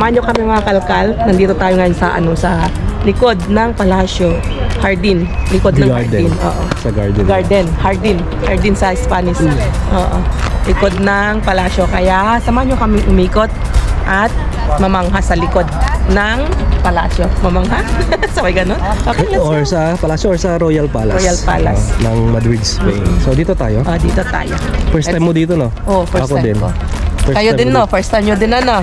Samahan nyo kami mga kalkal. Nandito tayo ngayon sa sa likod ng Palasyo. Hardin. Likod ng garden. Hardin. Oo. Sa garden. Garden. Hardin. Hardin sa Spanish. Oo. Likod ng Palasyo. Kaya samahan nyo kami umikot at mamangha sa likod ng Palasyo. Mamangha? Sabay ganun? Okay, let's go. Or sa Palasyo or sa Royal Palace. Royal Palace. Ng Madrid, Spain. So dito tayo? Dito tayo. First time mo dito, no? Oo, first Ako time din. ko. Kayo din, no? First time nyo din, ano?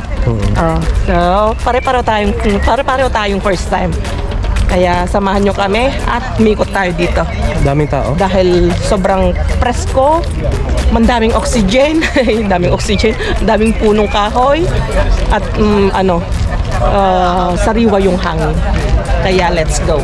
So, pare-pareho tayong first time. Kaya samahan nyo kami at mikot tayo dito. Daming tao? Dahil sobrang presko, mandaming oxygen, daming punong kahoy, at sariwa yung hangin. Kaya let's go.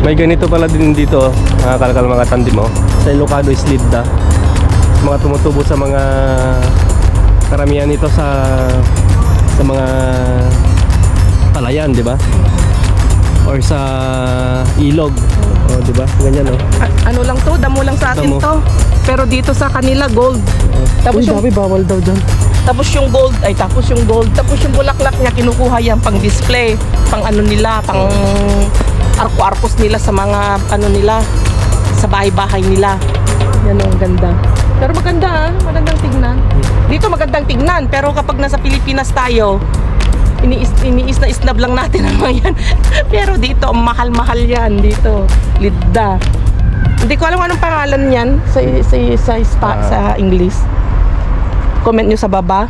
May ganito pala din dito, mga kalkal, mga tandim mo. Sa Ilocado is Lidda. Mga tumutubo sa mga karamihan nito sa mga palayan, di ba? Or sa ilog. O, di ba? Ganyan, no? Ano lang to, damo lang sa atin Damo. to. Pero dito sa kanila gold. Tapos yung bawal daw dyan. Tapos yung gold, tapos yung bulaklak niya kinukuha yan pang display, pang ano nila, pang arko-arkos nila sa mga ano nila, sa bahay-bahay nila. Yan ang ganda. Pero maganda, magandang tignan. Dito magandang tignan, pero kapag nasa Pilipinas tayo, iniis-na-isnab lang natin ang mga yan. Pero dito, mahal-mahal yan dito. Lidda. Hindi ko alam anong pangalan yan sa English. Comment nyo sa baba.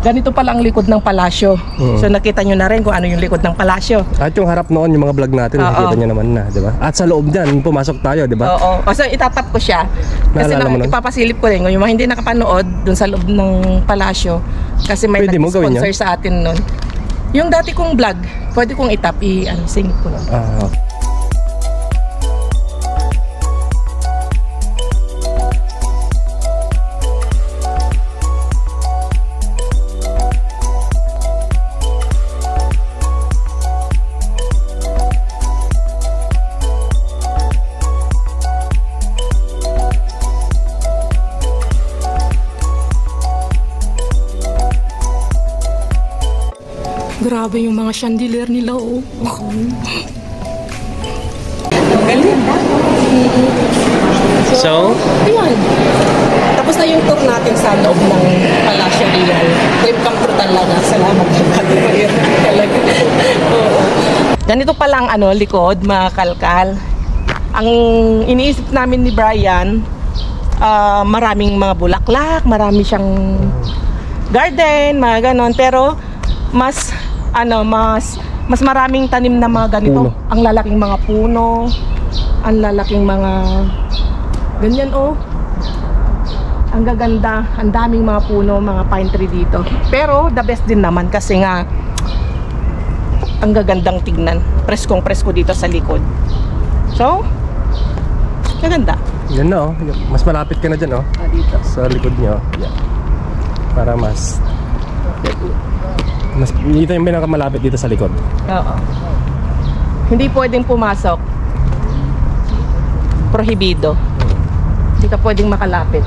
Ganito pala ang likod ng palasyo. So nakita nyo na rin kung ano yung likod ng palasyo. At yung harap noon, yung mga vlog natin, nakita nyo naman na, di ba? At sa loob dyan, pumasok tayo, di ba? Oo. So itatap ko siya. Kasi ipapasilip ko rin. Yung mga hindi nakapanood dun sa loob ng palasyo. Kasi may nag-sponsor sa atin nun. Yung dati kong vlog, pwede kong itap, singit ko lang. Grabe yung mga chandelier nila, oh. Galing. So, ayan. Tapos na yung tour natin sa loob ng Palasyo Real. Trip come through talaga. Salamat talaga. Ganito palang likod, mga kalkal. Ang iniisip namin ni Brian, maraming mga bulaklak, marami siyang garden, mga ganon. Pero mas maraming tanim na mga ganito. Ang lalaking mga puno, ang lalaking mga ganyan, oh. Ang gaganda, ang daming mga puno, mga pine tree dito. Pero the best din naman kasi nga ang gagandang tignan. Preskong presko dito sa likod. So, maganda. Yan na, oh. Mas malapit ka na dyan, oh. Dito. Sa likod nyo. Yeah. Para dito yung pinakamalapit dito sa likod. Oo. Hindi pwedeng pumasok. Prohibido. Hindi ka pwedeng makalapit.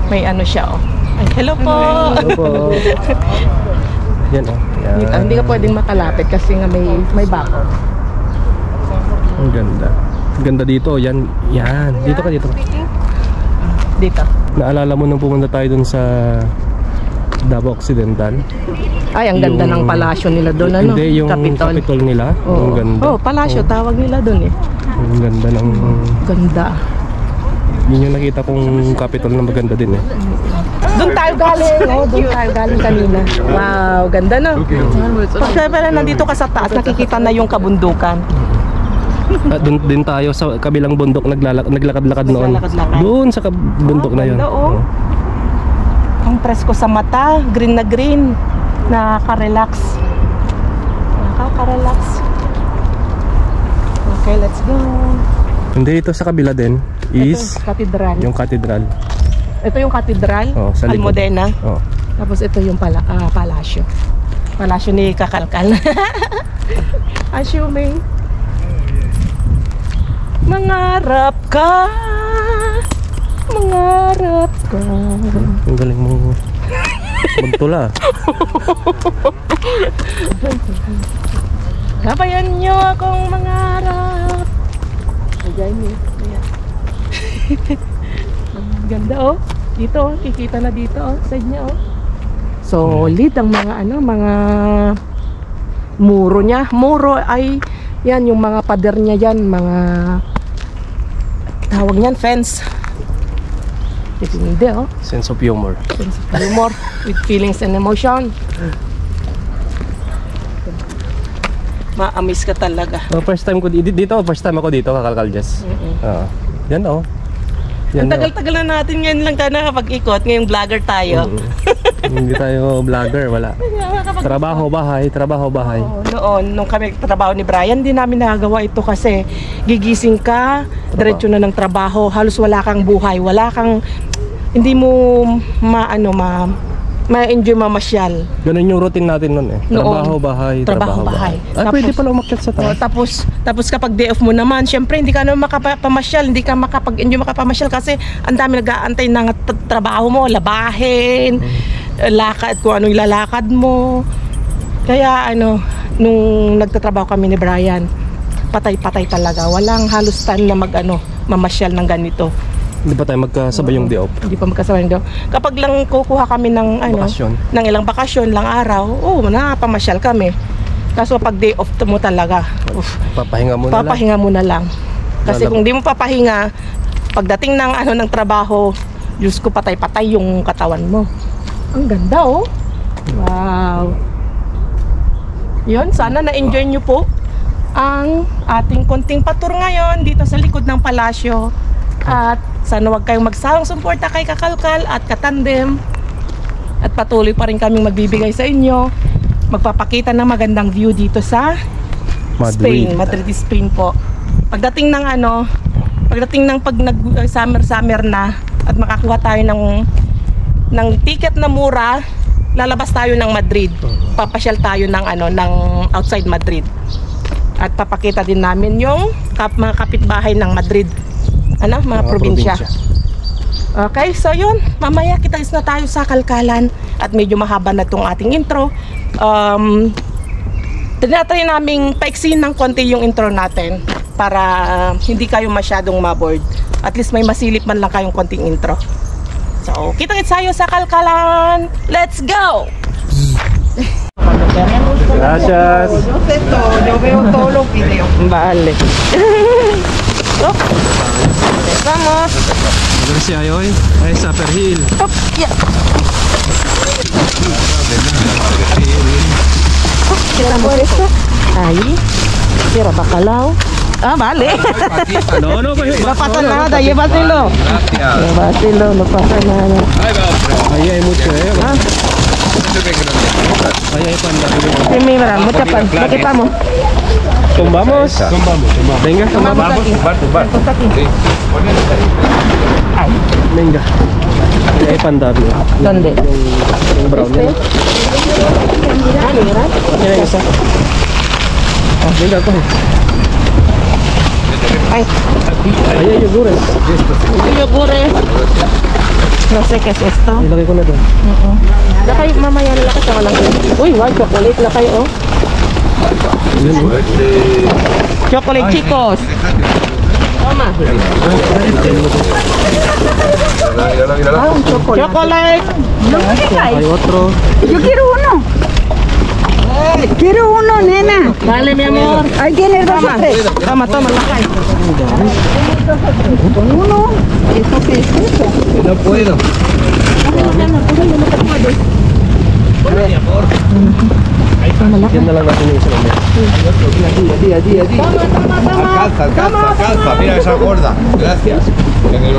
May siya, oh. Ay, hello po. Hello po. Yan, oh. Yan. Hindi ka pwedeng makalapit kasi nga may bako. Ang ganda. Ang ganda dito. Yan. Yan. Dito ka, dito. Dito. Naalala mo nung pumunta tayo dun sa Davao Occidental? Ay, ang ganda ng palasyo nila doon, ano? Hindi, yung Capitol. Capitol nila. Oo. Ang ganda. Oh, palasyo, tawag nila doon eh. Ang ganda ng... Ganda. Yun yung nakita kong Capitol na maganda din eh. Doon tayo galing, oh. Doon tayo galing kanina. Wow, ganda no? Pagka pala nandito ka sa taas, nakikita na yung kabundukan. Doon din tayo sa kabilang bundok naglakad-lakad noon. Naglalakad-lakad. Doon sa bundok na yun. Ganda, oh. Ang presko sa mata, green na green. Nakaka-relax. Nakaka-relax. Okay, let's go. Hindi, ito sa kabila din is Ito, katedral. yung cathedral. Ito yung katedral, Oh, sa likod. Almudena. Oh. Tapos ito yung palasyo. Palasyo ni Kakalkal. Assuming. Mangarap ka. Mangarap ka. Ang galing mo magtula. Gabayan nyo akong mangarap. Ayan eh. Ayan. Ang ganda oh. Dito oh. Kikita na dito oh. Side niya oh. Solid ang mga mga muro niya. Muro ay yan yung mga pader niya yan. Mga tawag niyan fence. Hindi oh. Sense of humor. Sense of humor with feelings and emotion. Ma-amaze ka talaga. Oh, first time ko dito, first time ako dito, Kakalkal Jess. Oo. Yan oh. Yan, Ang tagal-tagal na natin ngayon lang ka nakapag-ikot. Ngayong vlogger tayo. Hindi tayo vlogger, wala. Trabaho, bahay, trabaho, bahay. Oo, noon, nung kami trabaho ni Brian, hindi namin nagagawa ito kasi gigising ka, diretso na ng trabaho, halos wala kang buhay, wala kang, hindi mo ma-enjoy mamasyal. Ganun yung routine natin noon eh. Trabaho, Noon. bahay, Trabaho, bahay. Ah, Tapos- pwede pala umakyat sa Oh, taas. tapos kapag day off mo naman, syempre hindi ka naman makapamasyal, hindi ka makapag-enjoy makapamasyal kasi ang dami nag-aantay ng trabaho mo, labahin, lakad, kung ano ilalakad mo. Kaya nung nagtatrabaho kami ni Brian, patay-patay talaga. Walang halos time na mamasyal ng ganito. Hindi pa tayo magkasabay yung day off. Hindi pa magkasabay daw. Kapag lang kukuha kami ng Bakasyon. ng ilang bakasyon, lang araw, napamasyal kami. Kaso pag day off mo talaga, Papahinga mo na lang. papahinga mo na lang. Kasi kung di mo papahinga, pagdating ng trabaho, Diyos ko, patay-patay yung katawan mo. Ang ganda oh. Wow. Yun, sana na-enjoy nyo po ang ating konting patur ngayon dito sa likod ng palasyo. At sana wag kayong magsawang suporta kay Kakalkal at Katandem. At patuloy pa rin kaming magbibigay sa inyo. Magpapakita ng magandang view dito sa Spain, Madrid, Spain po. Pagdating ng pag summer na at makakuha tayo ng ticket na mura, lalabas tayo ng Madrid. Papasyal tayo ng outside Madrid. At papakita din namin yung mga kapitbahay ng Madrid. Mga probinsya. Okay, so yun, mamaya kita-is na tayo sa Kalkalan at medyo mahaba na tong ating intro. Tinatry naming paiksin ng konti yung intro natin para hindi kayo masyadong maboard. At least may masilip man lang kayong konting intro. So, kita-kits tayo sa Kalkalan. Let's go! Gracias. Yo veo todos los videos. Vale. Vamos. Gracias hoy. Ay, sa Perhil. Yeah. Kita mo esto? Ahí. Tira bacalao. Ah, vale. No, No pasa nada, llévatelo. Gracias. Llévatelo, no pasa nada. Ahí hay mucho, Ah, Ahí hay panda. sí, mira, mucha pan. ¿Lo quitamos? Tumbamos. Venga, Tomamos aquí. Está aquí. Ay, Venga. Ahí hay panda. ¿dónde? Yung brown Este. yan. Ah, mira. Yan yung isa. Venga, coge. Ay, Ahí hay yogures. yogures. No sé qué es esto. Ilagay ko na doon. Lakay, mamaya na lakay sa walang. Uy, wow, chocolate lakay, oh. Chocolate, chicos. Toma. Ah, un chocolate. Chocolate. Hay otro. Yo quiero uno. Quiero uno, nena. Dale, mi amor. Ahí tienes dos o Toma, tres. toma, lakay. Con uno. ¿Esto qué es eso? No puedo. Yan na lang natin yung isa lang. Alcanza. Mira esa gorda. Gracias.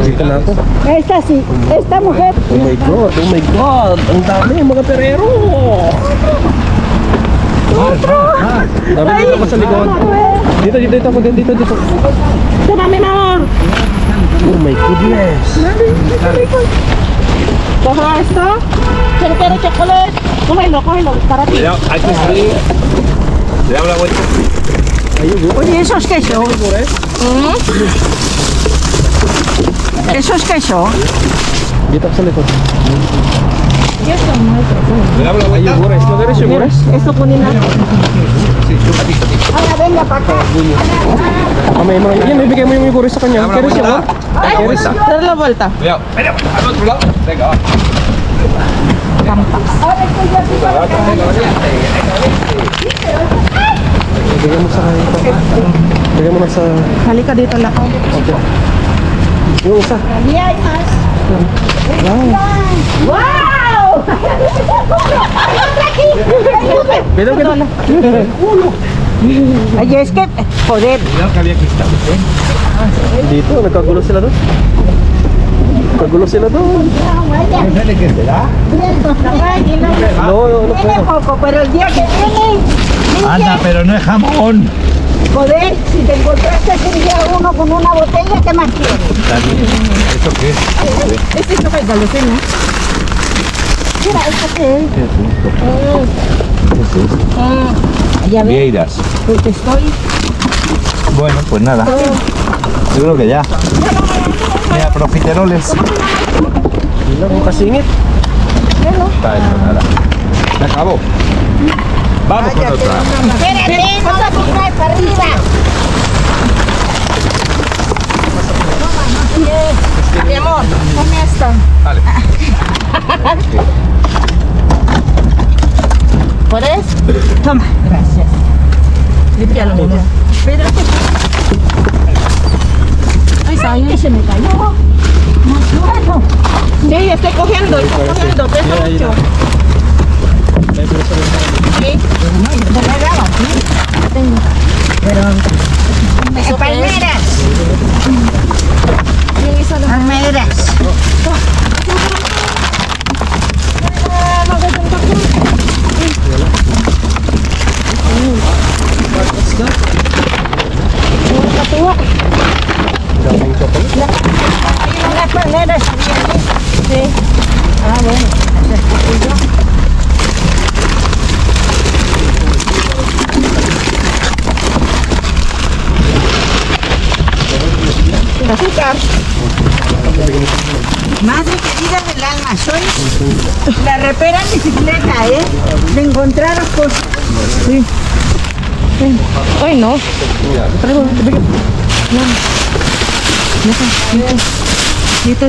Dito na ako. Esta sí. Esta mujer. Oh my God. Ang dami mga perero. Dami dito ako sa likod. Dito ako. Dito. Toma, mi amor. Oh my goodness. Coge esto. Quiero chocolate. Cógelo, para ti. Cuidado, hay que salir. Le damos la vuelta. Oye, ¿eso es queso? ¿Eso es queso? Dito ako sa likod. Le damos la vuelta. Gures. Magaris yung gures. Esto kunin natin. Sí, un ratito. Ahora venga para acá. Yan, ibigay mo yung gures sa kanya. Dame la Keres yun, vuelta. oh. Dame la vuelta. Dale la vuelta. Cuidado. Venga, al otro lado. Venga, va. Ahora estoy yo aquí para acá. Ibigay mo sa kanya. Ibigay mo na sa... Halika dito lang. Okay. Yung isa. Ahí hay más. ¡Wow! Pidol. Oye, es que, joder, Cuidado que había cristal. Dito, nagkagulo sila doon. Nagkagulo sila doon. No sé de qué será. No tiene puedo. poco, pero el día que viene, Anda, pero no es jamón. joder, si te encontraste un día uno con una botella, ¿qué más quieres? ¿Esto qué es? Este es kay galusin, no? Mira, ¿esto qué es? Ya ves, Vieiras. porque estoy... Bueno, pues nada. Yo creo que ya. Mira, profiteroles. Wala kong kasingit. Está hecho nada. Se acabó. Vamos con otra. Espérate, no la pongas para arriba. Mi amor, come esta. Vale. ¿Puedes? Toma, gracias. Limpialo, mi amor. Espérate, Ay, sayang. que se me cayó. Más bueno. Sí, estoy cogiendo, pesa mucho. Sí. Palmeras. Palmeras. Daming chocolate. Las palmeras. Sí. Ah, bueno. Azúcar. Madre querida del alma, soy la repera en bicicleta, ¿eh? De encontraros cosas. Ay, no. Dito.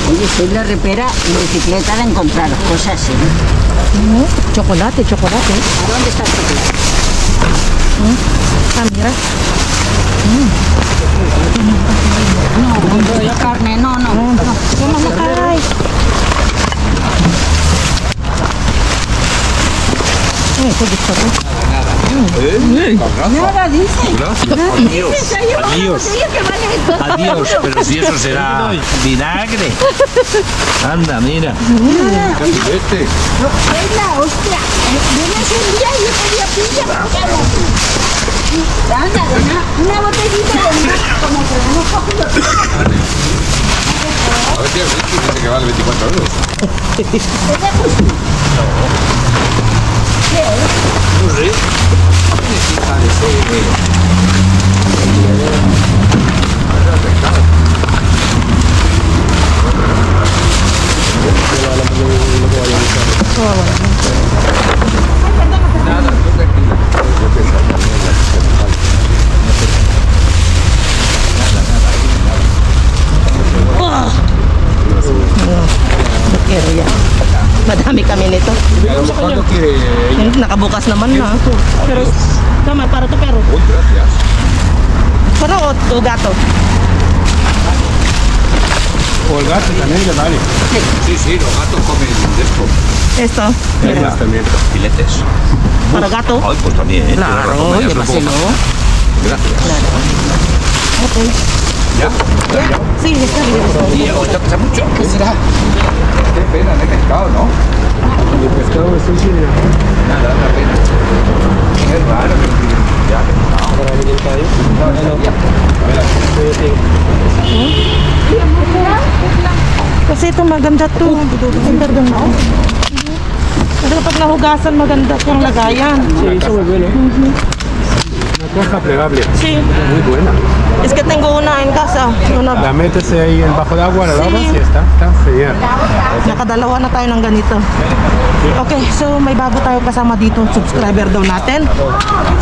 Oye, soy la repera en bicicleta de encontraros cosas, ¿eh? Chocolate. ¿A dónde está el chocolate? Ah, mira. No, la carne, no. Ay. Ay, ito gusto ko. Nada dice. Adiós. Adiós, pero si eso será vinagre. Anda, mira. Este. Es la hostia. Vienes un día y otro día pilla. Anda, una botellita de más, como que la hemos cogido. A ver, tío, dice que vale 24 euros. Es de justicia. ¿Qué es? No sé. Quiero ya. Madami kami nito. A lo mejor lo Nakabukas naman na. Pero, tama, para to pero. Pero o gato? O el gato también le vale. Sí, sí, los gatos comen de esto. Esto. También. Filetes. Para gato. Ay, pues también, ¿eh? Claro, Tienes razón, ya yo se lo pasé, pongo. ¿no? Gracias. Ok. ¿Ya? Sí, está bien. Y os pesa mucho. ¿Qué será? Qué pena de pescado, ¿no? El pescado es sushi. Nada, da pena. Qué raro que ya pescado. Marami din tayo. Kasi ito maganda to. Ganda doon ako. Kasi kapag nahugasan, maganda itong lagayan. Sí, eso muy bueno. Una caja plegable. Sí. Muy buena. Es que tengo una en casa. La metes ahí en bajo de agua, la Sí. lavas y está genial. Nakadalawa na tayo ng ganito. Okay, so may bago tayo kasama dito, subscriber daw natin.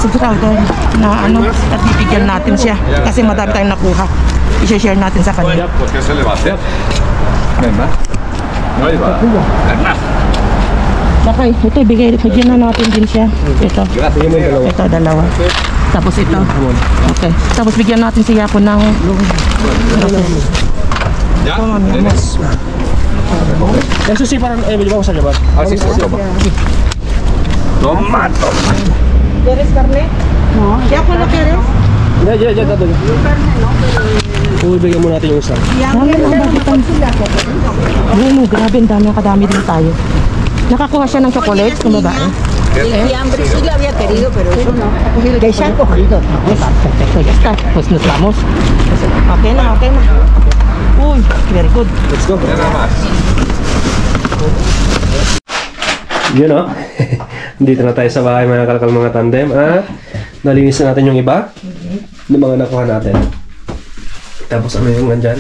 Subscriber na ano, at bibigyan natin siya. Kasi madami tayong nakuha. I-share natin sa kanya. Pues ¿qué se le va a hacer? No hay más. No hay más. Además. Okay, ito bigyan na natin din siya. Ito. Ito, dalawa. Tapos ito. Okay. Tapos bigyan natin si Yapo ng ¿Ya? Toma, mi amor. ¿Tienes? Eso sí, para Emily, vamos a llevar. Ah, sí, sí, toma. Toma, toma. ¿Quieres carne? No. ¿Yapo no quieres? Ya, tato. Uy, bigyan mo natin yung isa. Dami ng bagitan. Bueno, grabe, ang dami, kadami din tayo. Nakakuha siya ng chocolates kung babae. El fiambre sí lo había querido, pero eso no. Que se han cogido. Perfecto, ya está. Pues nos vamos. Okay na, okay na. Uy, very good. Let's go. Nada más. Yun o. Dito na tayo sa bahay mga kalakal mga tandem. At nalinis na natin yung iba ng mga nakuha natin. Tapos ano yung nandyan?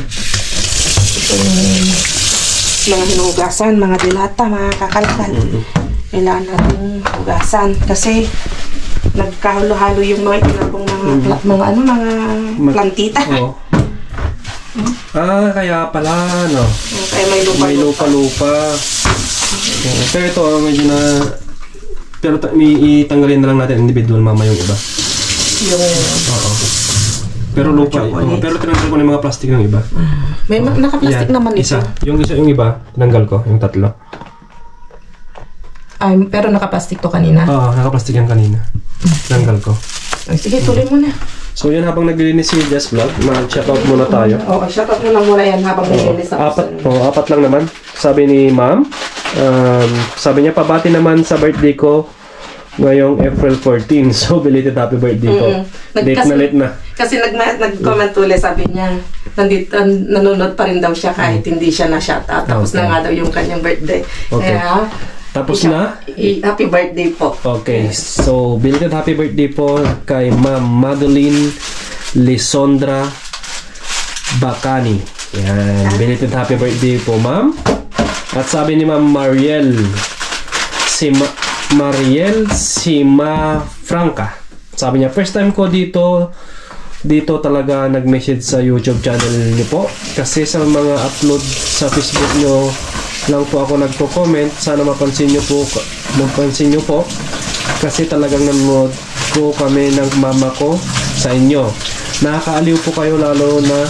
Mga hinugasan, mga dilata, mga kakalkal. Kailangan natin hugasan kasi nagkahalo-halo yung mga tinapong mga plantita. Oo. Ah, kaya pala, no? Kaya may May lupa-lupa. Pero ito, medyo na... Pero itanggalin na lang natin individual mama yung iba. Yung Oo. Pero lupa, pero tinanggal ko na yung mga plastic ng iba. may naka-plastic Yan, naman ito. isa. Yung iba, tinanggal ko, yung tatlo. Ay, pero naka-plastic to kanina. Oo, naka-plastic yan kanina. Tinanggal ko. Ay, sige, tuloy mo na. So yun, habang naglilinis si Jess Vlog, mag-shoutout muna tayo. Oo, shoutout mo lang muna yan habang nilinis ako. Apat lang naman. Sabi ni Ma'am, sabi niya, pabati naman sa birthday ko ngayong April 14. So, belated happy birthday ko. Late na. Kasi nag-comment ulit, sabi niya, nanonood pa rin daw siya kahit hindi siya na-shoutout. Tapos na nga daw yung kanyang birthday. Okay. Kaya, Tapos na? Happy birthday po. Okay, so belated happy birthday po kay Ma'am Madeline Lisondra Bacani. Yan, belated happy birthday po, Ma'am. At sabi ni Ma'am Mariel Sima Franca. Sabi niya, first time ko dito talaga nag-message sa YouTube channel niyo po. Kasi sa mga upload sa Facebook niyo lang po ako nagko-comment. Sana mapansin niyo po kasi talagang nanonood ko kami ng mama ko sa inyo. Nakakaaliw po kayo lalo na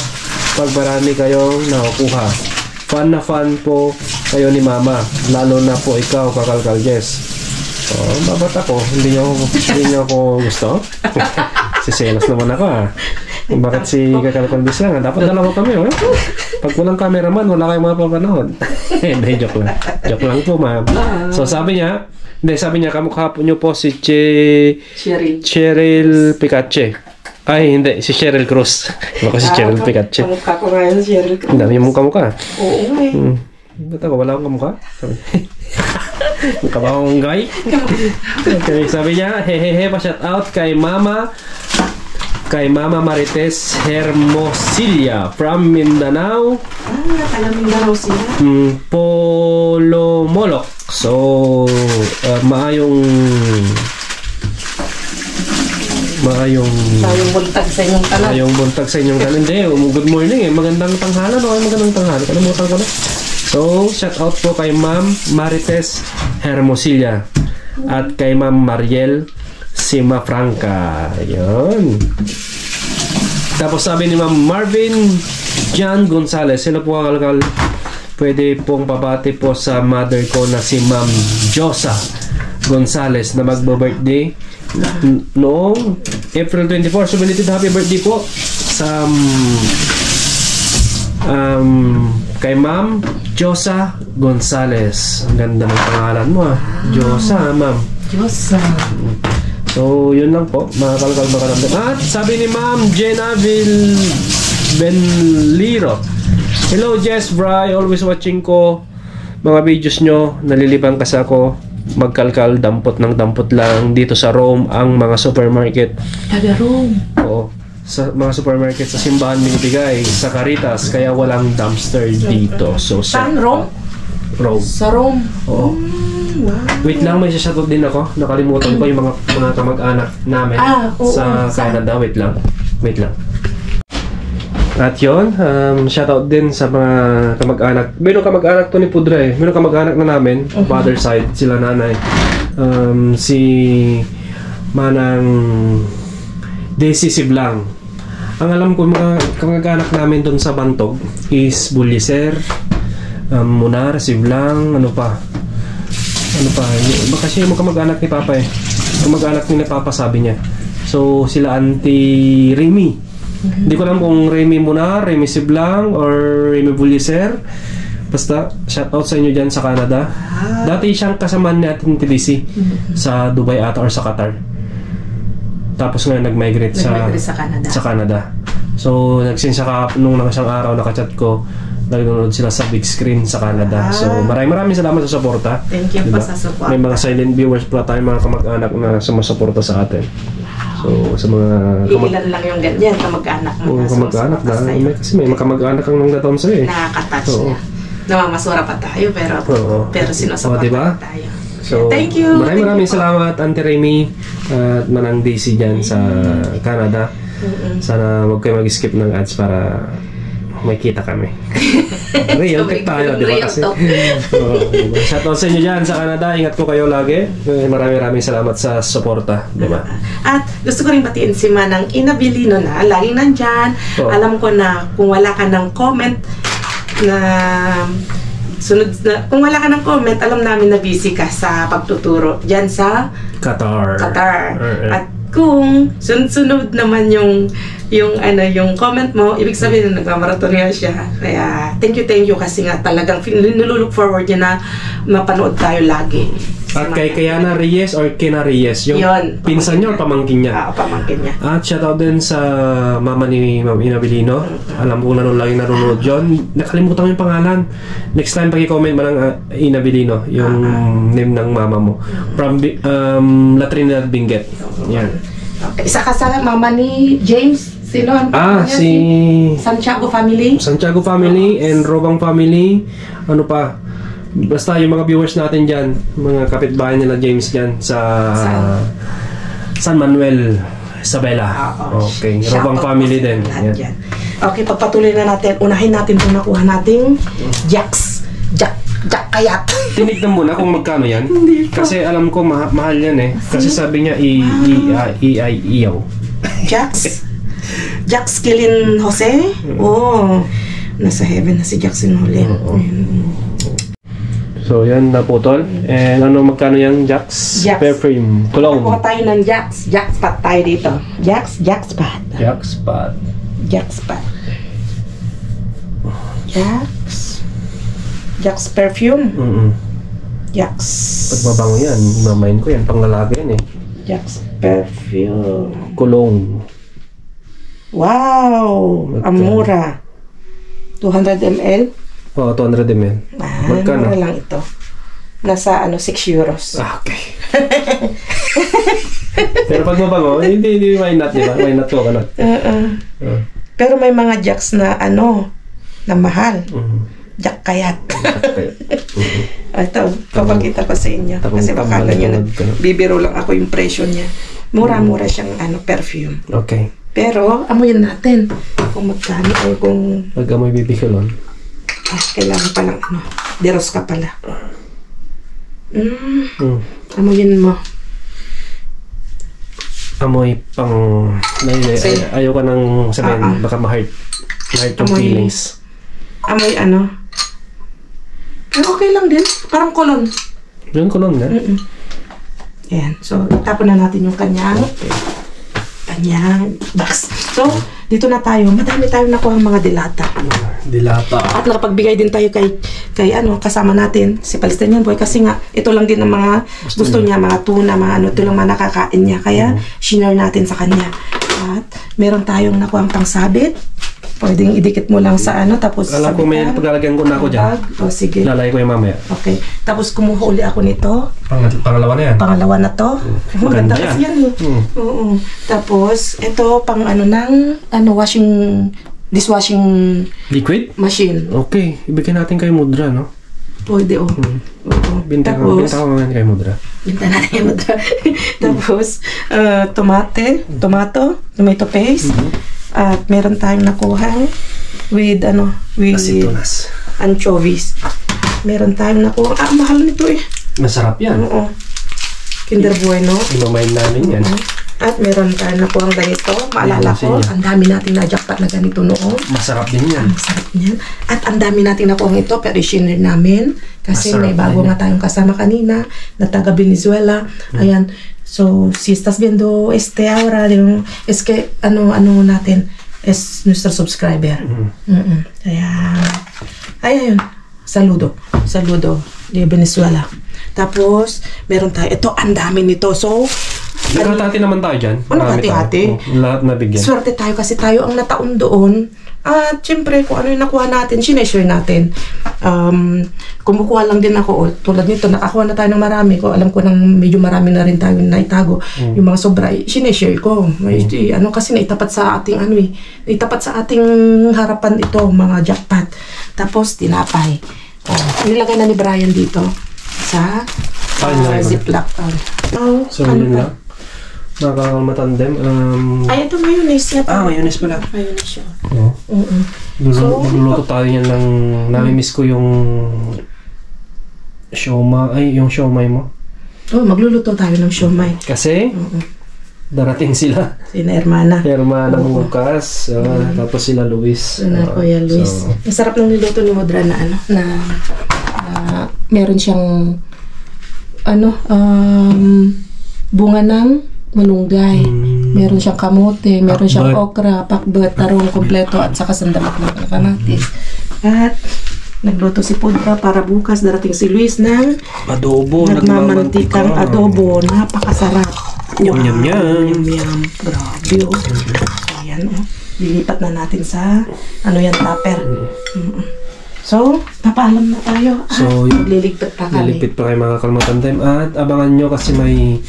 pag marami kayong nakukuha. Fan na fan po kayo ni mama, lalo na po ikaw, Kakalkal Jess. Babat ako, hindi niyo ako gusto. Siselos naman ako Bakit si Kakalkal Jess lang? Dapat dalawa kami Pag walang cameraman, wala kayong mga papanood. Hindi, joke lang. Joke lang po, ma'am. So sabi niya, kamukha po niyo po si Cheryl Picache. Ay, hindi. Si Cheryl Cruz. Ako si Cheryl Picache. Kamukha ko ngayon, Cheryl Cruz. Ang dami yung kamukha. Oo, Ba't ako? Wala akong kamukha? Mukha ba akong guy? Okay, sabi niya, hehehe, pa-shout out kay Mama Marites Hermosilla from Mindanao. Nakala Mindanao sila. Polomolok. So, maayong buntag sa inyong tanan. Maayong buntag sa inyong tanan. Hindi, good morning magandang tanghalan magandang tanghalan. Kalimutan ko na. So, shout out po kay Ma'am Marites Hermosilla. At kay Ma'am Mariel Simafranca. Yun. Tapos sabi ni Ma'am Marvin John Gonzales, hello po kalkal. Pwede pong pabati po sa mother ko na si Ma'am Josa Gonzales na magbo-birthday noong April 24. So belated happy birthday po sa kay Ma'am Josa Gonzales. Ang ganda ng pangalan mo ah. Josa, Ma'am. Josa. So, yun lang po. Mga kalkal makaramdam. At sabi ni Ma'am Jenna Benliro. Hello, Jess Bry. Always watching ko mga videos nyo. Nalilibang kasi ako magkalkal, dampot ng dampot lang. Dito sa Rome, ang mga supermarket. Taga Rome. Oo. Sa mga supermarket sa simbahan binibigay sa Caritas. Kaya walang dumpster dito. So, Saan Rome? Rome. Sa Rome. Oo. Wow. Wait lang, may shoutout din ako. Nakalimutan ko yung mga kamag-anak namin sa Canada. Wait lang. At yun, shoutout din sa mga kamag-anak. Meron kamag-anak to ni Pudre. Meron kamag-anak na namin. Father side, sila nanay. Si Manang Daisy Siblang. Ang alam ko, mga kamag-anak namin doon sa Bantog is Buliser, Munar, Siblang, ano pa, kasi yung kamag-anak ni Papa kamag-anak ni Papa sabi niya. So sila Auntie Remy. Hindi ko alam kung Remy Munar, Remy Siblang, or Remy Buliser. Basta shoutout sa inyo dyan sa Canada. Dati siyang kasama natin TDC sa Dubai ata or sa Qatar. Tapos ngayon nag-migrate sa Canada. So nagsinsaka nung isang araw nakachat ko, nanonood sila sa big screen sa Canada. So maraming salamat sa suporta. Thank you po sa suporta. May mga silent viewers pala tayong mga kamag-anak na sumusuporta sa atin. So sa mga ilan lang yung ganyan kamag-anak mo na kamag-anak na kasi may kamag-anak ang nanggataon sa'yo eh. Nakaka-touch na. Namamasura pa tayo pero sinusuporta diba? tayo. So, thank you. Maraming salamat Auntie Remy at Manang Daisy dyan sa Canada. Sana huwag kayo mag-skip ng ads para may kita kami. Real talk tayo, di ba? Kasi shoutout sa inyo dyan sa Canada. Ingat ko kayo lagi. Maraming salamat sa suporta, di ba? At gusto ko rin batiin si Manang Inabilino na laging nandyan. Alam ko na kung wala ka ng comment na kung wala ka ng comment, alam namin na busy ka sa pagtuturo dyan sa Qatar. At kung sunod naman yung comment mo, ibig sabihin na nagmamarathon nga siya. Kaya thank you kasi nga talagang nilulook forward niya na mapanood tayo lagi. At kay Kayana Reyes or Kina Reyes, yung pinsan niya o pamangkin niya? Pamangkin niya. At shoutout din sa mama ni Ma'am Inabilino. Alam ko na nung lagi nanonood yun. Nakalimutan ko yung pangalan. Next time pag-i-comment mo ng Inabilino, yung name ng mama mo. From La Trinidad Benguet. Yan. Okay. Isa ka sa mama ni James. Sino? Si Santiago family. Santiago family and Robang family. Ano pa? Basta yung mga viewers natin dyan, mga kapitbahay nila James dyan sa San Manuel, Isabela. Okay, Robang family din. Yan. Okay, pagpatuloy na natin. Unahin natin kung nakuha nating Jax Kayat. Tinignan muna kung magkano yan. Kasi alam ko mahal yan eh. Kasi sabi niya iyaw. Jax Kilin Jose? Nasa heaven na si Jackson Holin. So yan, naputol. And magkano yan, Jax? Perfume. Cologne. Nakuha tayo ng Jax. Jackpot tayo dito. Jackpot. Jax perfume. Jax. Pagbabango yan, mamayin ko yan. Panglalaki yan eh. Jax perfume. Cologne. Wow! Ang mura. 200 ml? 200 ml. Magkano? Mura lang ito. Nasa 6 euros. Okay. Pero pag mabango, hindi why not, di ba? Why not ko kanot? Pero may mga Jax na na mahal. Jack Kayat. Ito, papakita ko sa inyo. Kasi baka nyo bibiro lang ako yung presyo niya. Mura-mura siyang perfume. Okay. Pero, amoyin natin kung magkano o kung... Pag-amoy bibikulon. Kailangan palang deros ka pala. Amoyin mo. Amoy pang... Sige. Ayaw ka nang sabihin, baka ma-hurt. Ma-hurt yung Amoy. feelings. Amoy ano? Pero okay lang din. Parang kolon. Yun ko lang na. Ayan. So, itapon na natin yung kanyang box. So, dito na tayo. Madami tayong nakuha ang mga dilata. Dilata. At nakapagbigay din tayo kay kasama natin, si Palestinian Boy. Kasi nga, ito lang din ang mga gusto niya, mga tuna, mga ano, ito lang mga nakakain niya. Kaya, shinare natin sa kanya. At meron tayong nakuha ang pangsabit. Pwedeng idikit mo lang sa ano, tapos Alam ko may paglalagyan ko na ako dyan. O, sige. Lalay ko yung mamaya. Okay. Tapos kumuha uli ako nito. Pangalawa na yan. Pangalawa na to. Maganda kasi yan eh. Oo. Tapos, ito pang ano dishwashing Liquid? machine. Okay. Ibigyan natin kay Mudra, no? Pwede oh. Oo. Binta ko naman kay Mudra. Binta natin yung Tapos, tomato paste. At meron tayong nakuha with Asitunas. anchovies. Meron tayong nakuha. Mahal nito eh. Masarap yan. Oo. Kinder Bueno. Imamain namin yan. At meron tayong nakuha ganito. Maalala ko, ang dami nating na-jackpot na ganito noon. Masarap din yan. Ang sarap niyan. At ang dami nating nakuha ito, pero i-share namin. Kasi Masarap may bago na nga tayong kasama kanina, na taga Venezuela. Ayan. So, si estás viendo ahora, es que, ano natin, es nuestro subscriber. Kaya, ayun. Saludo de Venezuela. Tapos, meron tayo. Ito, ang dami nito. So, Nagkatati naman tayo dyan. Ano Marami hati-hati? tayo. Lahat nabigyan. swerte tayo kasi tayo ang nataon doon. At syempre, kung ano yung nakuha natin, sineshare natin. Kumukuha lang din ako. Tulad nito, nakakuha na tayo ng marami. Alam ko nang medyo marami na rin tayo naitago. Yung mga sobra, sineshare ko. Kasi naitapat sa ating naitapat sa ating harapan ito, mga jackpot. Tapos, tinapay. Nilagay na ni Brian dito sa ziplock. So, yun lang. Nakakamatandem. Ay, ito mayonnaise niya. Mayonnaise pala. Mayonnaise siya. Oo. Magluluto tayo yan ng... Nami-miss ko yung... yung siomay mo. Magluluto tayo ng siomay. Kasi... Darating sila. Sina Hermana. Hermana bukas. Tapos sila Luis. Kuya Luis. Masarap ng niluto ni Modra na meron siyang bunga ng malunggay. Meron siyang kamote, meron siyang okra, pakbet, tarong kompleto at saka sandamak ng kamatis. At nagluto si Podra para bukas darating si Luis ng adobo. nagmamantikang adobo. Napakasarap. Yum. Grabe oh. Ayan oh. Lilipat na natin sa tupper. So, papaalam na tayo. So, magliligpit pa kami. Liligpit pa kayo mga kalmatandem. At abangan nyo kasi may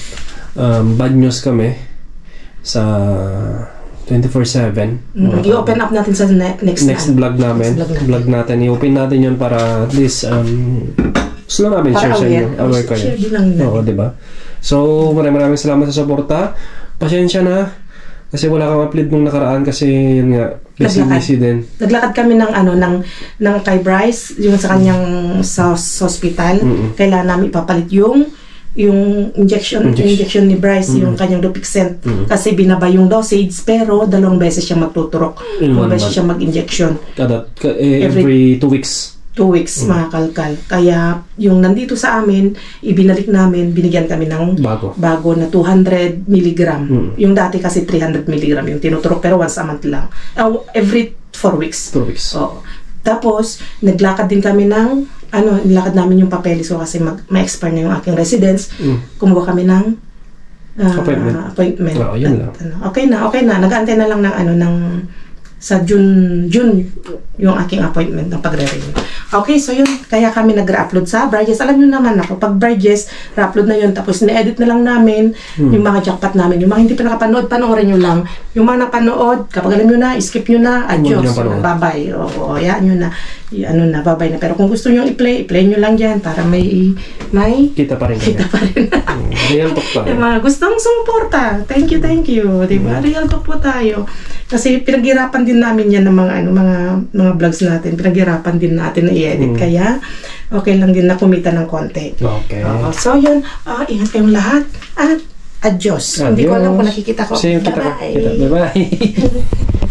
bad news kami sa 24/7. I-open up natin sa next vlog namin. Vlog natin. I-open natin yun para at least gusto lang namin share sa inyo. Aware kayo. Share din lang natin. Oo, diba? So, maraming salamat sa suporta. Pasensya na. Kasi wala kang upload nung nakaraan kasi yun nga, busy din. Naglakad kami ng kay Bryce, yung sa kanyang sa hospital. Kailangan namin ipapalit yung injection ni Bryce, yung kanyang Dupixent. Kasi binaba yung dosage, pero 2 beses siya magtuturok. 2 beses siya mag-injection. Every 2 weeks. 2 weeks, mga kalkal. Kaya, yung nandito sa amin, ibinalik namin, binigyan kami ng bago na 200 mg. Yung dati kasi 300 mg yung tinuturok, pero once a month lang. Every 4 weeks. 4 weeks. Oo. Tapos, naglakad din kami nilakad namin yung papeles ko kasi ma-expire na yung aking residence. Kumuha kami ng appointment. Yun lang. Okay na. Nag-aantay na lang ng sa June yung aking appointment ng pagre-renew. Okay, so yun. Kaya kami nag-re-upload sa Bridges. Alam nyo naman ako, pag Bridges, re-upload na yun. Tapos ni-edit na lang namin yung mga jackpot namin. Yung mga hindi pa nakapanood, panoorin nyo lang. Yung mga napanood, kapag alam nyo na, skip nyo na, adios. Bye-bye. O, yan nyo na. Bye-bye na. Pero kung gusto nyo i-play nyo lang dyan para may kita pa rin. Real talk pa. Yung mga gustong sumuporta. Thank you, thank you. Diba? Real talk po tayo. Kasi pinaghirapan din namin yan ng mga vlogs natin. Pinaghirapan din natin na i-edit. Kaya, okay lang din na kumita ng konti. Okay. So, yun. Ingat kayong lahat. At adios. Hindi ko alam kung nakikita ko. Bye-bye. Bye-bye.